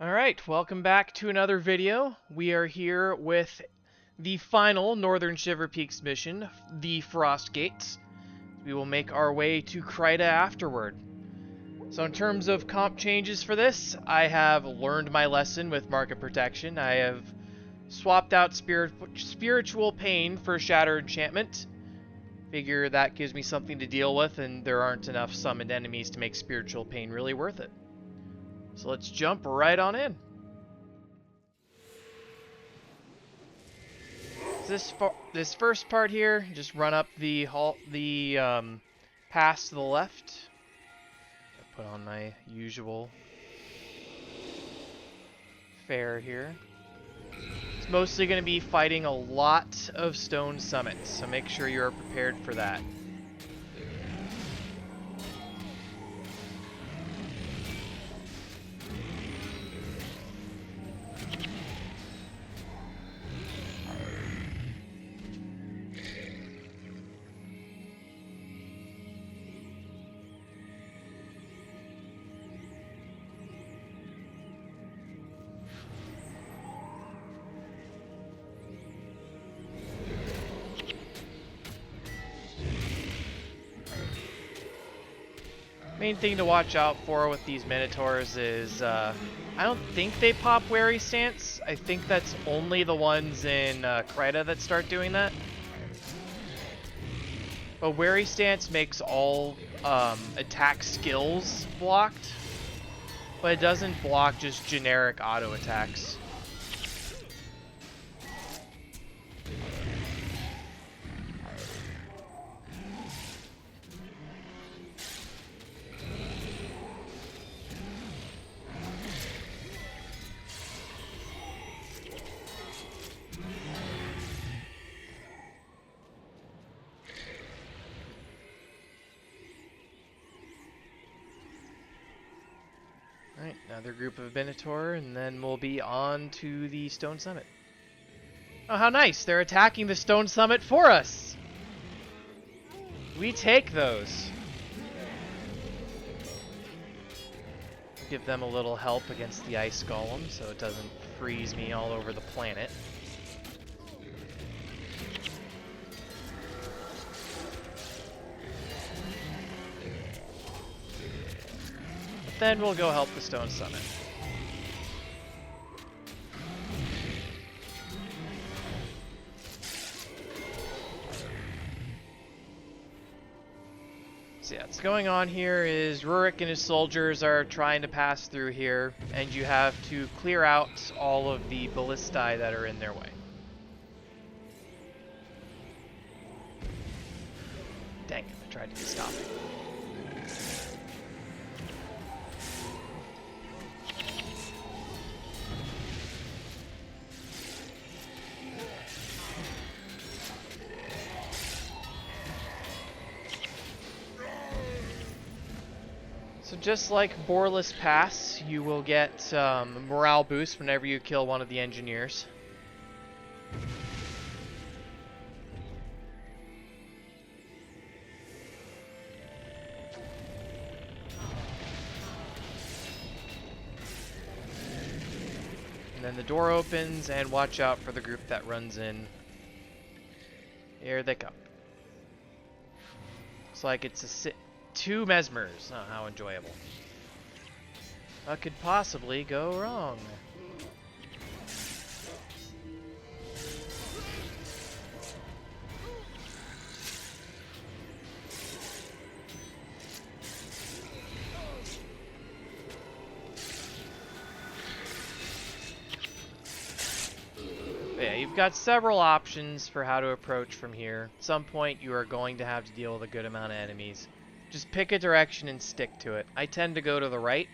Alright, welcome back to another video. We are here with the final Northern Shiver Peaks mission, the Frost Gates. We will make our way to Kryta afterward. So in terms of comp changes for this, I have learned my lesson with Market Protection. I have swapped out Spiritual Pain for Shatter Enchantment. Figure that gives me something to deal with, and there aren't enough summoned enemies to make Spiritual Pain really worth it. So let's jump right on in. This first part here, just run up the pass to the left. Put on my usual fare here. It's mostly going to be fighting a lot of stone summits, so make sure you are prepared for that. Main thing to watch out for with these Minotaurs is, I don't think they pop Wary Stance. I think that's only the ones in Kryta that start doing that. But Wary Stance makes all attack skills blocked, but it doesn't block just generic auto attacks. Alright, another group of Minotaur, and then we'll be on to the Stone Summit. Oh, how nice! They're attacking the Stone Summit for us! We take those. Give them a little help against the Ice Golem, so it doesn't freeze me all over the planet. Then we'll go help the Stone Summit. So yeah, what's going on here is Rurik and his soldiers are trying to pass through here, and you have to clear out all of the ballistae that are in their way. Dang it, I tried to stop it. So just like Boreless Pass, you will get morale boost whenever you kill one of the engineers. And then the door opens, and watch out for the group that runs in. Here they come. Looks like it's two mesmers. Oh, how enjoyable. What could possibly go wrong? Yeah, you've got several options for how to approach from here. At some point, you are going to have to deal with a good amount of enemies. Just pick a direction and stick to it. I tend to go to the right.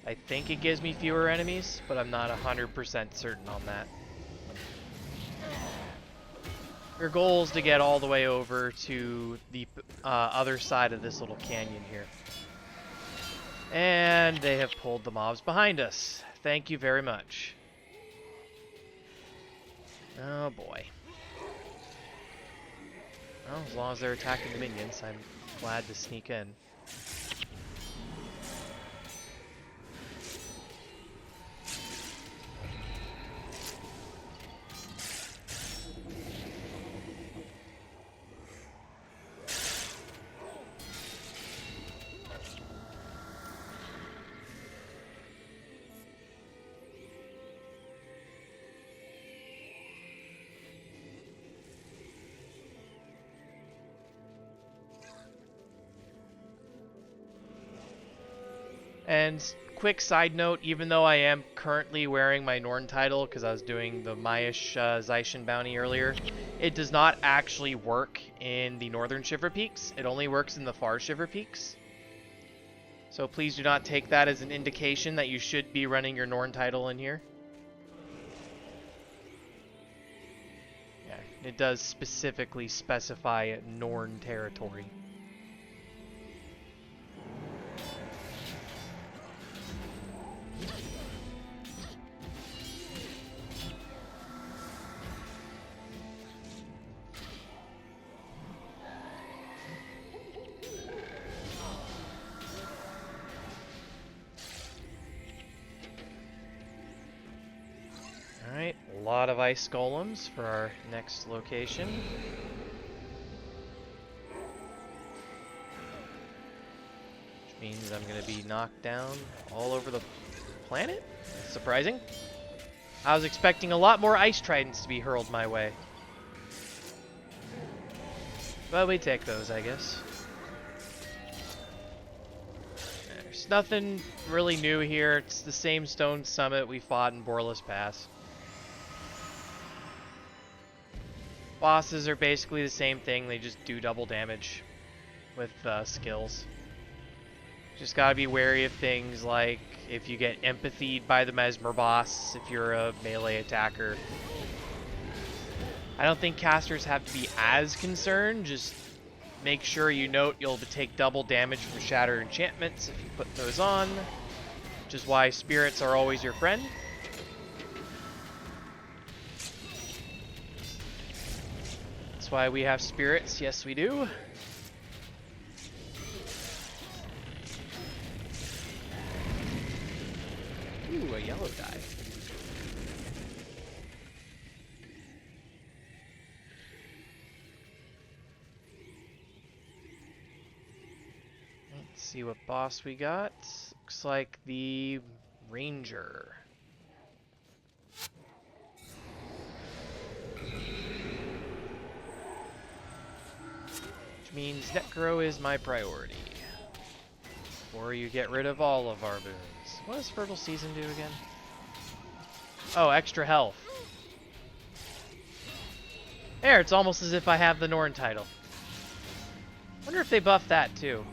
I think it gives me fewer enemies, but I'm not 100% certain on that. Your goal is to get all the way over to the other side of this little canyon here. And they have pulled the mobs behind us. Thank you very much. Oh boy. Well, as long as they're attacking the minions, I'm glad to sneak in. And quick side note, even though I am currently wearing my Norn title because I was doing the Maish Zaishin bounty earlier, it does not actually work in the Northern Shiver Peaks. It only works in the Far Shiver Peaks. So please do not take that as an indication that you should be running your Norn title in here. Yeah, it does specifically specify Norn territory. Alright, a lot of ice golems for our next location. Which means I'm going to be knocked down all over the planet? Surprising. I was expecting a lot more ice tridents to be hurled my way. But we take those, I guess. There's nothing really new here. It's the same stone summit we fought in Borless Pass. Bosses are basically the same thing, they just do double damage with skills. Just gotta be wary of things like if you get empathied by the Mesmer boss, if you're a melee attacker. I don't think casters have to be as concerned, just make sure you note you'll take double damage from Shatter enchantments if you put those on, which is why spirits are always your friend. That's why we have spirits, yes we do. Ooh, a yellow die. Let's see what boss we got. Looks like the Ranger. Means Necro is my priority. Or you get rid of all of our boons. What does Fertile Season do again? Oh, extra health. There, it's almost as if I have the Norn title. Wonder if they buff that too.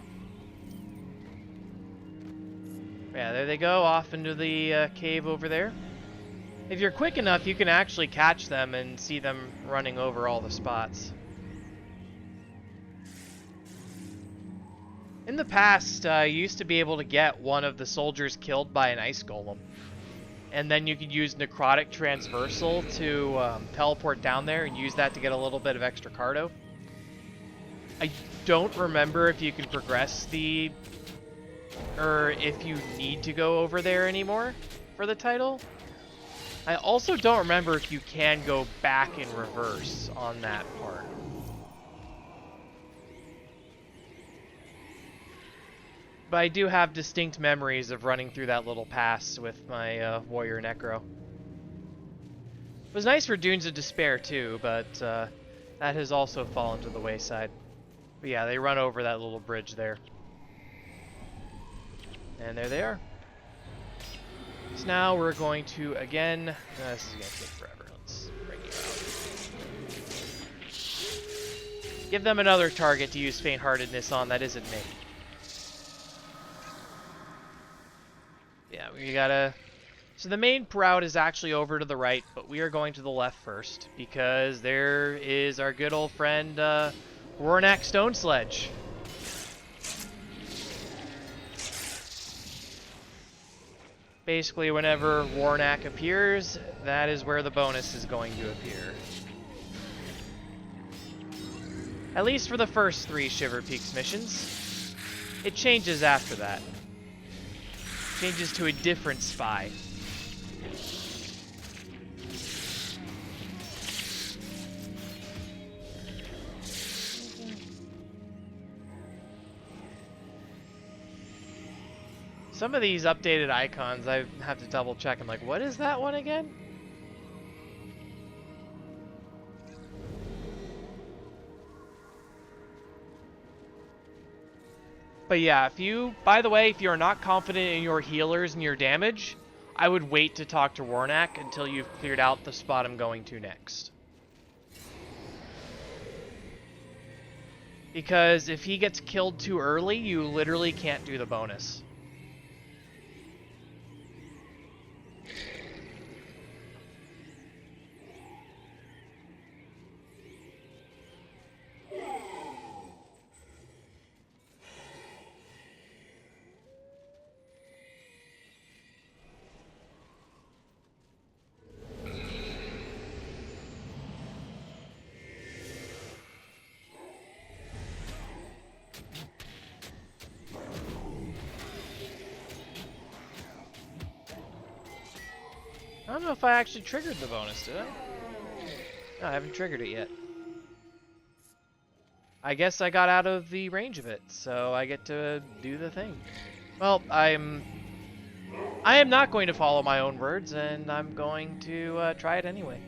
Yeah, there they go, off into the cave over there. If you're quick enough, you can actually catch them and see them running over all the spots. In the past, you used to be able to get one of the soldiers killed by an ice golem. And then you could use Necrotic Transversal to teleport down there and use that to get a little bit of extra cardo. I don't remember if you can progress or if you need to go over there anymore for the title. I also don't remember if you can go back in reverse on that part. But I do have distinct memories of running through that little pass with my Warrior Necro. It was nice for Dunes of Despair too, but that has also fallen to the wayside. But yeah, they run over that little bridge there. And there they are. So now we're going to, again, this is going to take forever. Let's bring you out. Give them another target to use Faint-Heartedness on that isn't me. Yeah, we gotta... So the main route is actually over to the right, but we are going to the left first, because there is our good old friend, Rornak Stone Sledge. Basically, whenever Rornak appears, that is where the bonus is going to appear. At least for the first 3 Shiver Peaks missions. It changes after that. Changes to a different spy. Some of these updated icons, I have to double check. I'm like, what is that one again? But yeah, by the way, if you're not confident in your healers and your damage, I would wait to talk to Warnak until you've cleared out the spot I'm going to next. Because if he gets killed too early, you literally can't do the bonus. I don't know if I actually triggered the bonus, did I? No, I haven't triggered it yet. I guess I got out of the range of it, so I get to do the thing. Well, I am not going to follow my own words, and I'm going to try it anyway.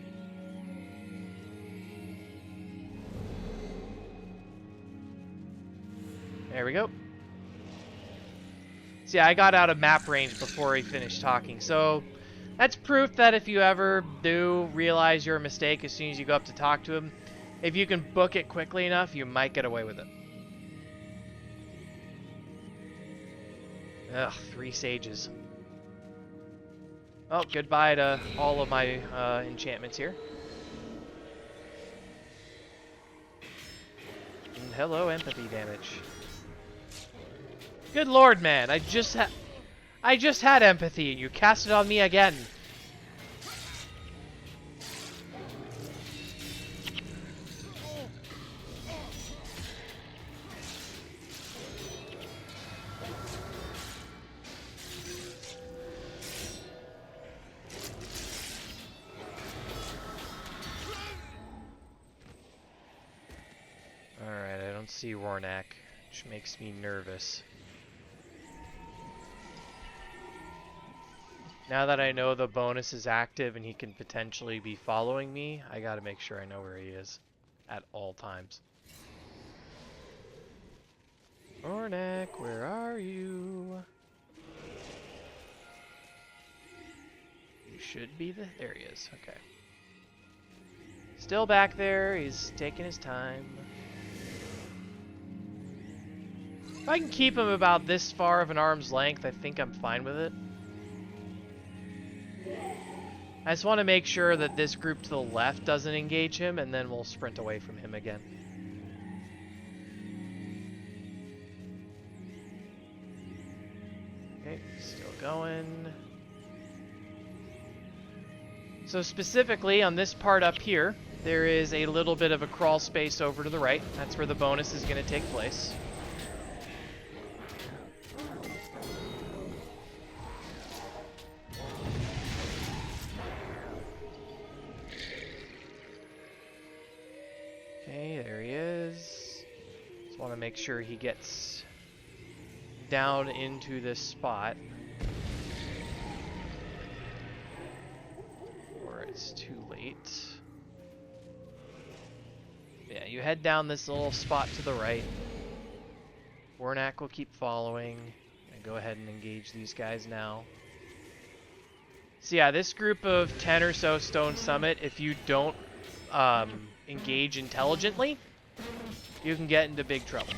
There we go. See, I got out of map range before he finished talking, so that's proof that if you ever do realize your mistake as soon as you go up to talk to him, if you can book it quickly enough, you might get away with it. Ugh, 3 sages. Oh, goodbye to all of my enchantments here. And hello, empathy damage. Good lord, man! I just had empathy, and you cast it on me again. Alright, I don't see Warnak, which makes me nervous. Now that I know the bonus is active and he can potentially be following me, I gotta make sure I know where he is at all times. Warnak, where are you? You should be there he is, okay. Still back there, he's taking his time. If I can keep him about this far of an arm's length, I think I'm fine with it. I just want to make sure that this group to the left doesn't engage him, and then we'll sprint away from him again. Okay, still going. So specifically on this part up here, there is a little bit of a crawl space over to the right. That's where the bonus is going to take place. Okay, there he is. Just want to make sure he gets down into this spot. Or it's too late. Yeah, you head down this little spot to the right. Warnak will keep following. I'm gonna go ahead and engage these guys now. So yeah, this group of 10 or so Stone Summit, if you don't engage intelligently, you can get into big trouble.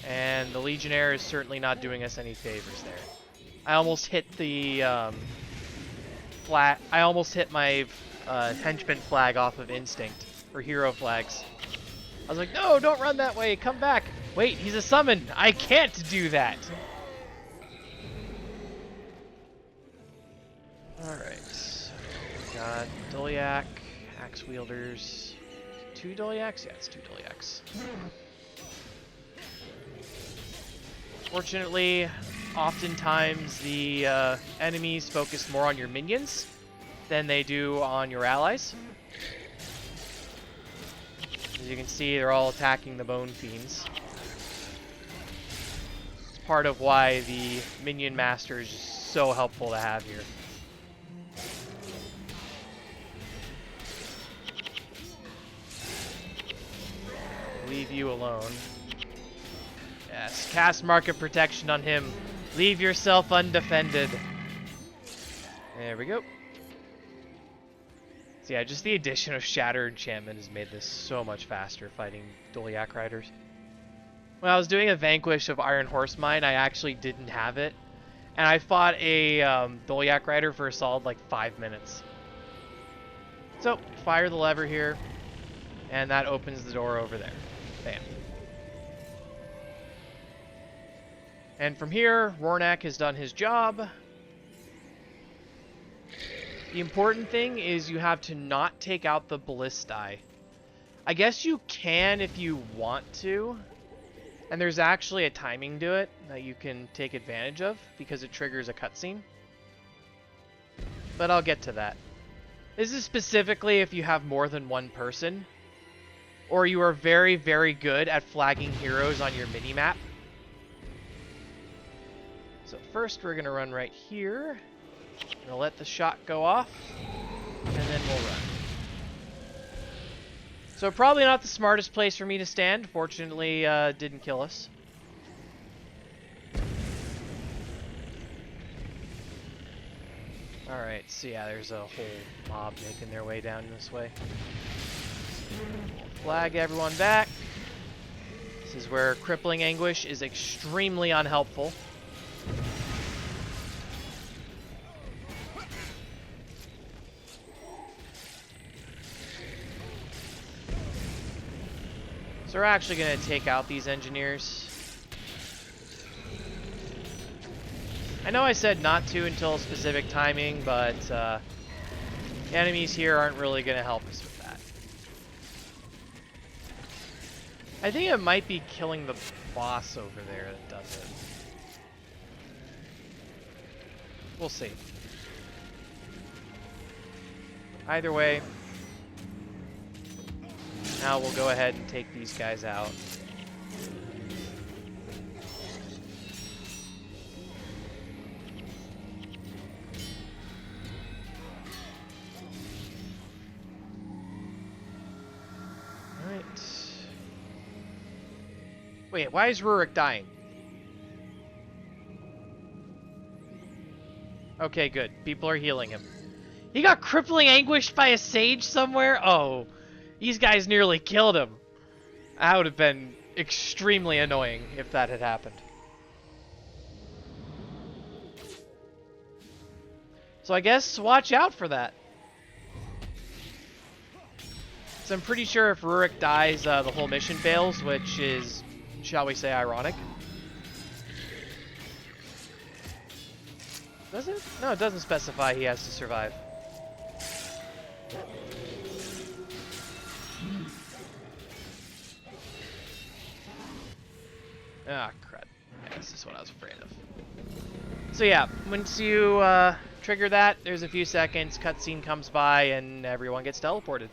And the Legionnaire is certainly not doing us any favors there. I almost hit the I almost hit my henchman flag off of instinct, or hero flags. I was like, no, don't run that way, come back. Wait, he's a summon. I can't do that. Alright. We got Dolyak, Axe Wielders. 2 Dolyaks? Yeah, it's 2 Dolyaks. Fortunately, oftentimes the enemies focus more on your minions than they do on your allies. As you can see, they're all attacking the Bone Fiends. It's part of why the Minion Master is so helpful to have here. leave you alone. Yes, cast market protection on him. Leave yourself undefended. There we go. So yeah, just the addition of Shatter Enchantment has made this so much faster fighting Doliak Riders. When I was doing a Vanquish of Iron Horse Mine, I actually didn't have it. And I fought a Doliak Rider for a solid like 5 minutes. So, fire the lever here. And that opens the door over there. Bam. And from here, Rornak has done his job. The important thing is you have to not take out the Ballistae. I guess you can if you want to. And there's actually a timing to it that you can take advantage of because it triggers a cutscene. But I'll get to that. This is specifically if you have more than one person, or you are very, very good at flagging heroes on your minimap. So first we're going to run right here. Going to let the shot go off, and then we'll run. So probably not the smartest place for me to stand. Fortunately, didn't kill us. Alright, so yeah, there's a whole mob making their way down this way. Flag everyone back. This is where Crippling Anguish is extremely unhelpful. So we're actually going to take out these engineers. I know I said not to until a specific timing, but the enemies here aren't really going to help us with that. I think it might be killing the boss over there that does it. We'll see. Either way, now we'll go ahead and take these guys out. Alright. Wait, why is Rurik dying? Okay, good. People are healing him. He got crippling anguished by a sage somewhere? Oh. These guys nearly killed him. That would have been extremely annoying if that had happened. So I guess watch out for that. So I'm pretty sure if Rurik dies, the whole mission fails, which is, shall we say, ironic. Does it? No, it doesn't specify he has to survive. Ah, crud. Yeah, this is what I was afraid of. So yeah, once you trigger that, there's a few seconds, cutscene comes by, and everyone gets teleported.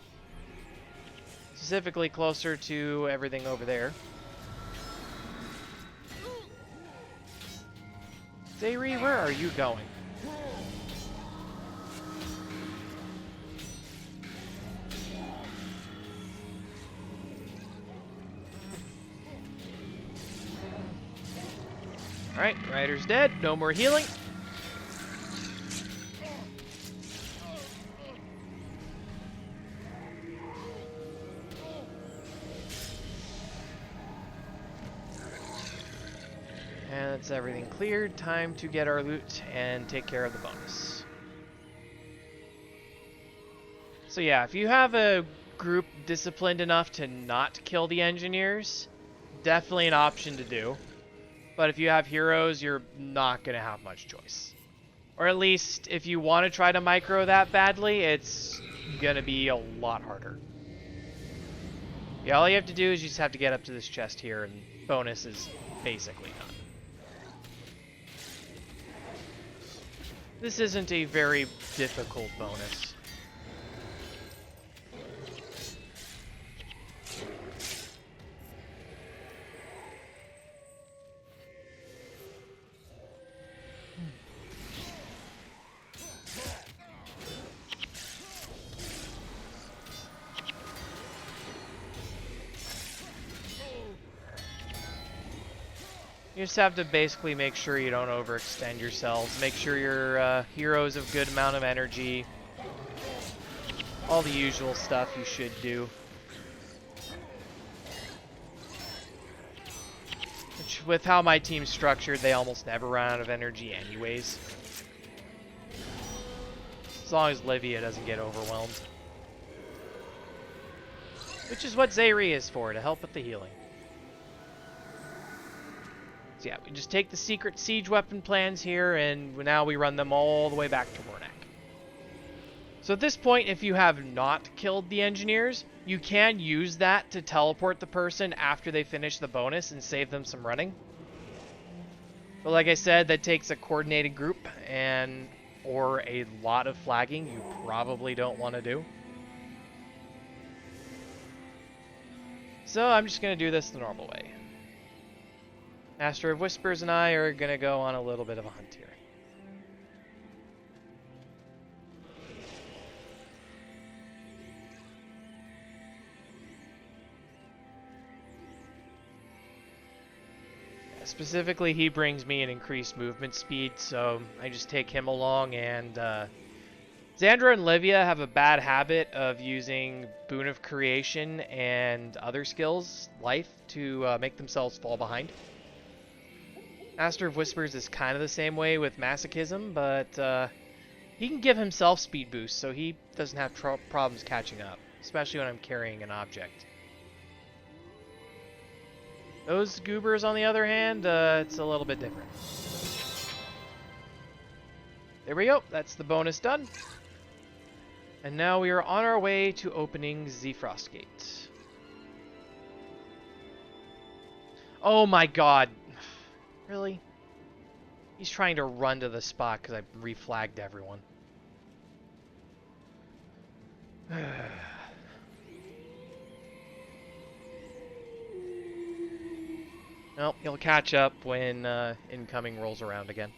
Specifically closer to everything over there. Zei Ri, where are you going? Alright, Ryder's dead. No more healing. And that's everything cleared. Time to get our loot and take care of the bonus. So yeah, if you have a group disciplined enough to not kill the engineers, definitely an option to do. But if you have heroes, you're not going to have much choice. Or at least, if you want to try to micro that badly, it's going to be a lot harder. Yeah, all you have to do is you just have to get up to this chest here, and bonus is basically done. This isn't a very difficult bonus. You just have to basically make sure you don't overextend yourselves. Make sure your heroes have good amount of energy. All the usual stuff you should do. Which, with how my team's structured, they almost never run out of energy anyways. As long as Livia doesn't get overwhelmed. Which is what Zei Ri is for, to help with the healing. So yeah, we just take the secret siege weapon plans here, and now we run them all the way back to Rornak. So at this point, if you have not killed the engineers, you can use that to teleport the person after they finish the bonus and save them some running. But like I said, that takes a coordinated group and or a lot of flagging you probably don't want to do. So I'm just going to do this the normal way. Master of Whispers and I are going to go on a little bit of a hunt here. Specifically, he brings me an increased movement speed, so I just take him along, and Xandra and Livia have a bad habit of using Boon of Creation and other skills, life, to make themselves fall behind. Master of Whispers is kind of the same way with Masochism, but he can give himself speed boosts, so he doesn't have problems catching up, especially when I'm carrying an object. Those goobers, on the other hand, it's a little bit different. There we go, that's the bonus done. And now we are on our way to opening the Frostgate. Oh my god. Really? He's trying to run to the spot because I reflagged everyone. Well, he'll catch up when incoming rolls around again.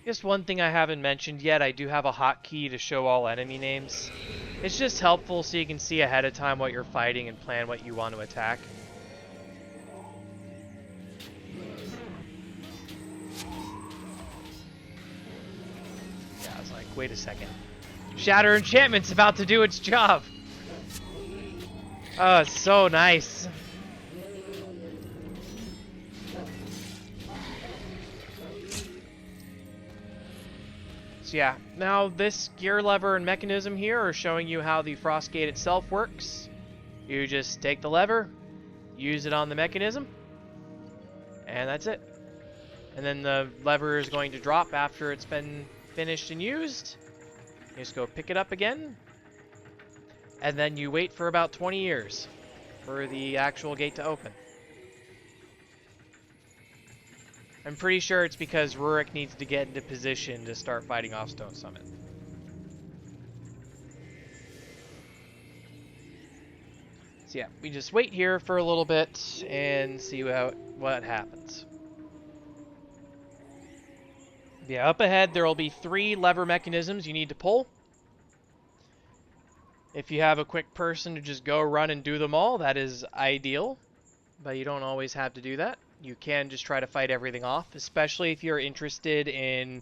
Just one thing I haven't mentioned yet, I do have a hotkey to show all enemy names. It's just helpful so you can see ahead of time what you're fighting and plan what you want to attack. Yeah, I was like, wait a second. Shatter Enchantment's about to do its job! Oh, it's so nice. So yeah, now this gear lever and mechanism here are showing you how the Frostgate itself works. You just take the lever, use it on the mechanism, and that's it. And then the lever is going to drop after it's been finished and used. You just go pick it up again, and then you wait for about 20 years for the actual gate to open. I'm pretty sure it's because Rurik needs to get into position to start fighting off Stone Summit. So yeah, we just wait here for a little bit and see what happens. Yeah, up ahead there will be 3 lever mechanisms you need to pull. If you have a quick person to just go run and do them all, that is ideal. But you don't always have to do that. You can just try to fight everything off, especially if you're interested in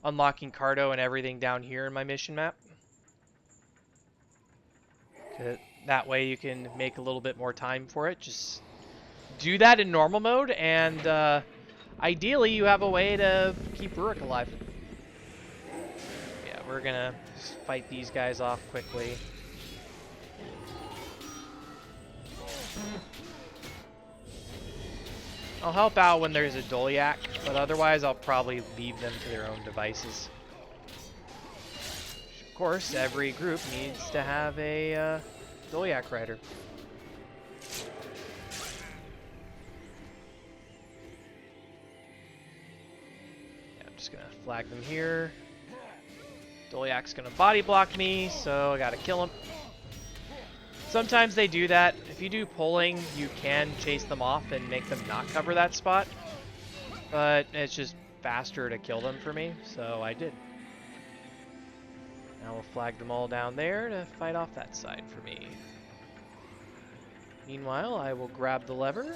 unlocking Cardo and everything down here in my mission map. That way you can make a little bit more time for it. Just do that in normal mode, and ideally you have a way to keep Rurik alive. Yeah, we're gonna just fight these guys off quickly. I'll help out when there's a Dolyak, but otherwise I'll probably leave them to their own devices. Of course, every group needs to have a Dolyak rider. just gonna flag them here. Dolyak's gonna body block me, so I gotta kill him. Sometimes they do that. If you do pulling, you can chase them off and make them not cover that spot. But it's just faster to kill them for me, so I did. Now we'll flag them all down there to fight off that side for me. Meanwhile, I will grab the lever.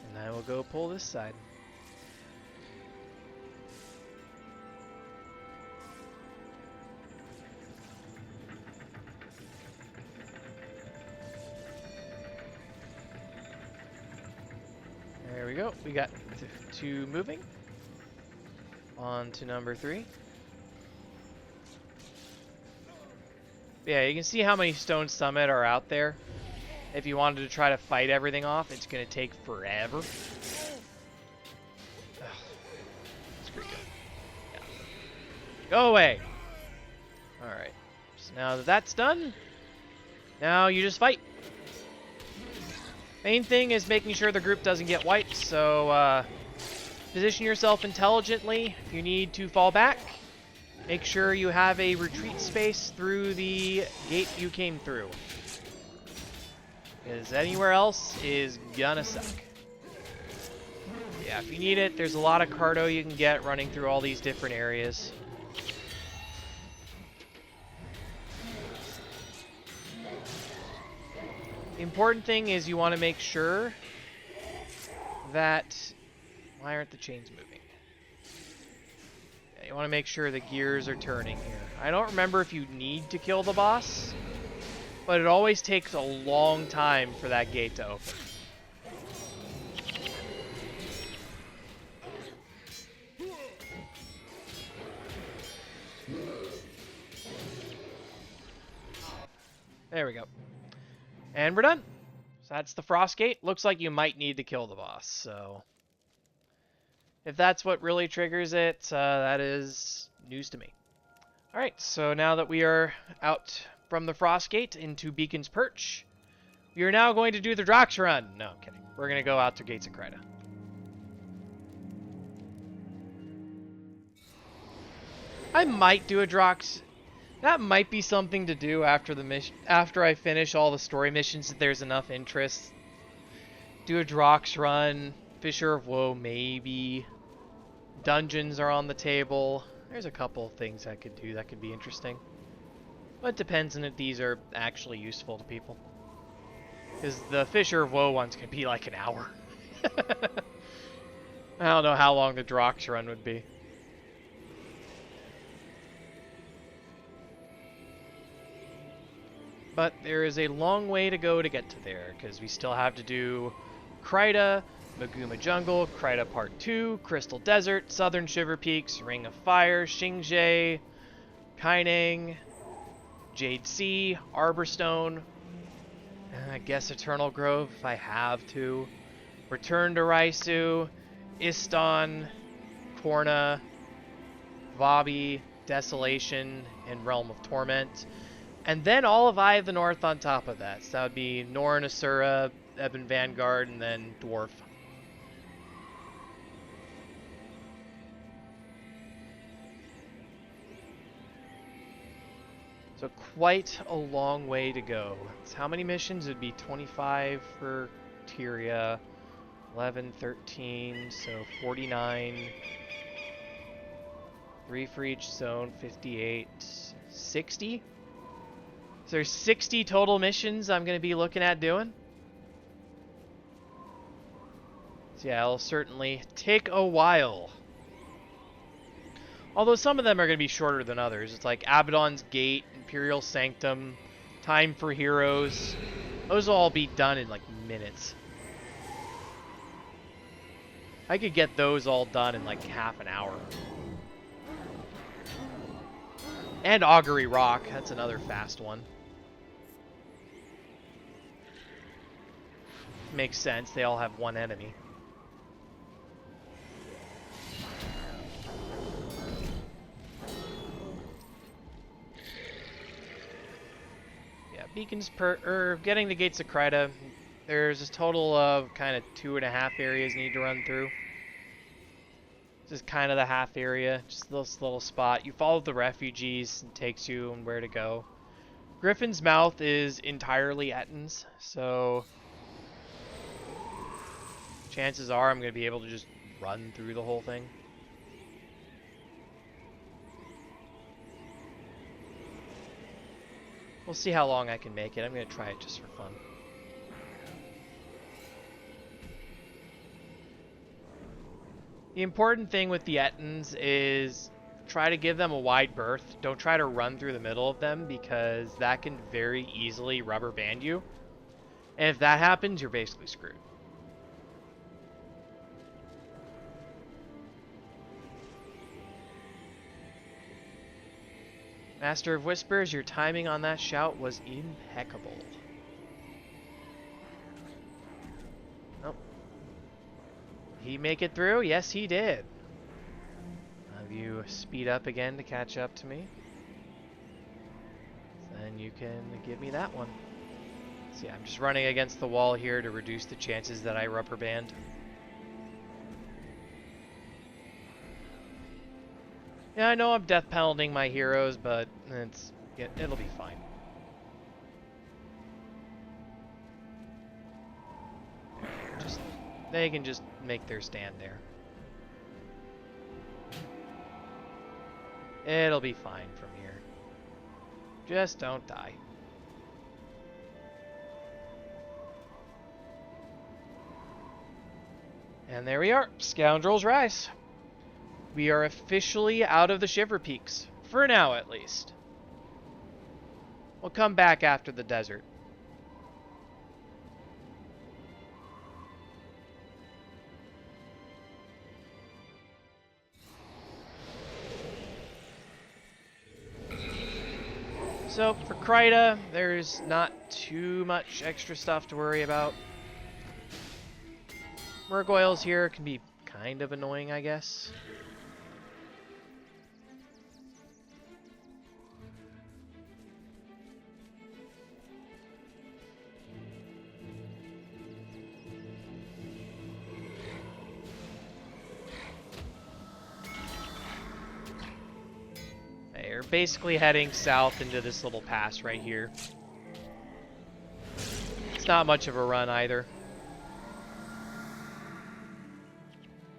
And I will go pull this side. There we go. We got two moving. On to number 3. Yeah, you can see how many Stone Summit are out there. If you wanted to try to fight everything off, it's going to take forever. Screw you. Yeah. Go away! Alright. So now that that's done, now you just fight. Main thing is making sure the group doesn't get wiped, so position yourself intelligently. If you need to fall back, make sure you have a retreat space through the gate you came through. Because anywhere else is gonna suck. Yeah, if you need it, there's a lot of cardo you can get running through all these different areas. The important thing is you want to make sure that... Why aren't the chains moving? Yeah, you want to make sure the gears are turning here. I don't remember if you need to kill the boss, but it always takes a long time for that gate to open. There we go. And we're done. So that's the Frost Gate. Looks like you might need to kill the boss, so... If that's what really triggers it, that is news to me. Alright, so now that we are out from the Frost Gate into Beacon's Perch, we are now going to do the Drox run. No, I'm kidding. We're going to go out to Gates of Kryta. I might do a Drox. That might be something to do after the mission. After I finish all the story missions, if there's enough interest. Do a Drox run. Fisher of Woe, maybe. Dungeons are on the table. There's a couple of things I could do that could be interesting. But it depends on if these are actually useful to people. Because the Fisher of Woe ones could be like an hour. I don't know how long the Drox run would be. But there is a long way to go to get to there, because we still have to do Kryta, Maguma Jungle, Kryta Part 2, Crystal Desert, Southern Shiver Peaks, Ring of Fire, Xingzhe, Kaineng, Jade Sea, Arborstone, I guess Eternal Grove if I have to, Return to Raisu, Istan, Korna, Vabi, Desolation, and Realm of Torment. And then all of Eye of the North on top of that. So that would be Norn, Asura, Ebon Vanguard, and then Dwarf. So quite a long way to go. So how many missions? It would be 25 for Tyria, 11, 13, so 49. 3 for each zone, 58, 60? So there's 60 total missions I'm going to be looking at doing. So yeah, it'll certainly take a while. Although some of them are going to be shorter than others. It's like Abaddon's Gate, Imperial Sanctum, Time for Heroes. Those will all be done in like minutes. I could get those all done in like half an hour. And Augury Rock, that's another fast one. Makes sense, they all have one enemy. Yeah, beacons getting the gates of Kryta. There's a total of kind of 2.5 areas you need to run through. This is kind of the half area, just this little spot. You follow the refugees, and it takes you on where to go. Griffin's Mouth is entirely Ettin's, so chances are I'm going to be able to just run through the whole thing. We'll see how long I can make it. I'm going to try it just for fun. The important thing with the Ettins is try to give them a wide berth. Don't try to run through the middle of them because that can very easily rubber band you. And if that happens, you're basically screwed. Master of Whispers, your timing on that shout was impeccable. Nope. Did he make it through? Yes, he did. Have you speed up again to catch up to me? Then you can give me that one. So yeah, I'm just running against the wall here to reduce the chances that I rubber band. Yeah, I know I'm death penaltying my heroes, but it'll be fine. They can just make their stand there. It'll be fine from here. Just don't die. And there we are, Scoundrels Rise. We are officially out of the Shiver Peaks. For now, at least. We'll come back after the desert. So, for Kryta, there's not too much extra stuff to worry about. Murgoyles here can be kind of annoying, I guess. You're basically heading south into this little pass right here. It's not much of a run either.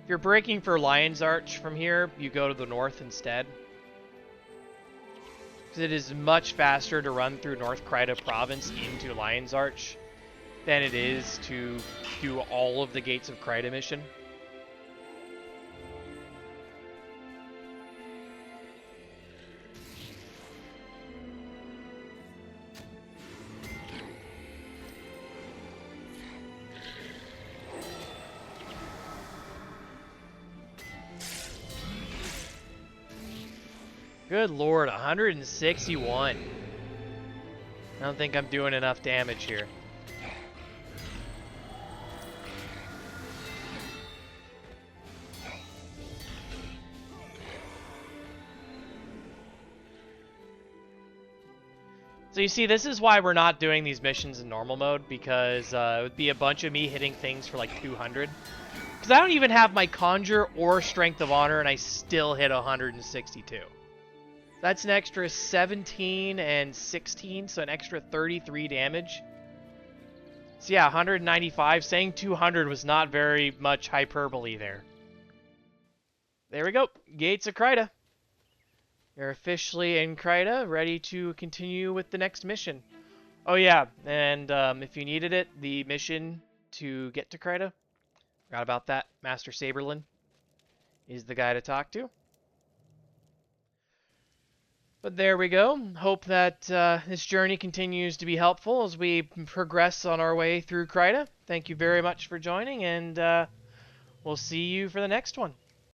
If you're breaking for Lion's Arch from here, you go to the north instead. Because it is much faster to run through North Kryta Province into Lion's Arch than it is to do all of the Gates of Kryta mission. Good lord, 161. I don't think I'm doing enough damage here. So you see, this is why we're not doing these missions in normal mode, because it would be a bunch of me hitting things for like 200. Because I don't even have my Conjure or Strength of Honor, and I still hit 162. That's an extra 17 and 16, so an extra 33 damage. So yeah, 195. Saying 200 was not very much hyperbole there. There we go. Gates of Kryta. You're officially in Kryta, ready to continue with the next mission. Oh yeah, and if you needed it, the mission to get to Kryta, forgot about that, Master Saberlin is the guy to talk to. But there we go. Hope that this journey continues to be helpful as we progress on our way through Kryta. Thank you very much for joining, and we'll see you for the next one.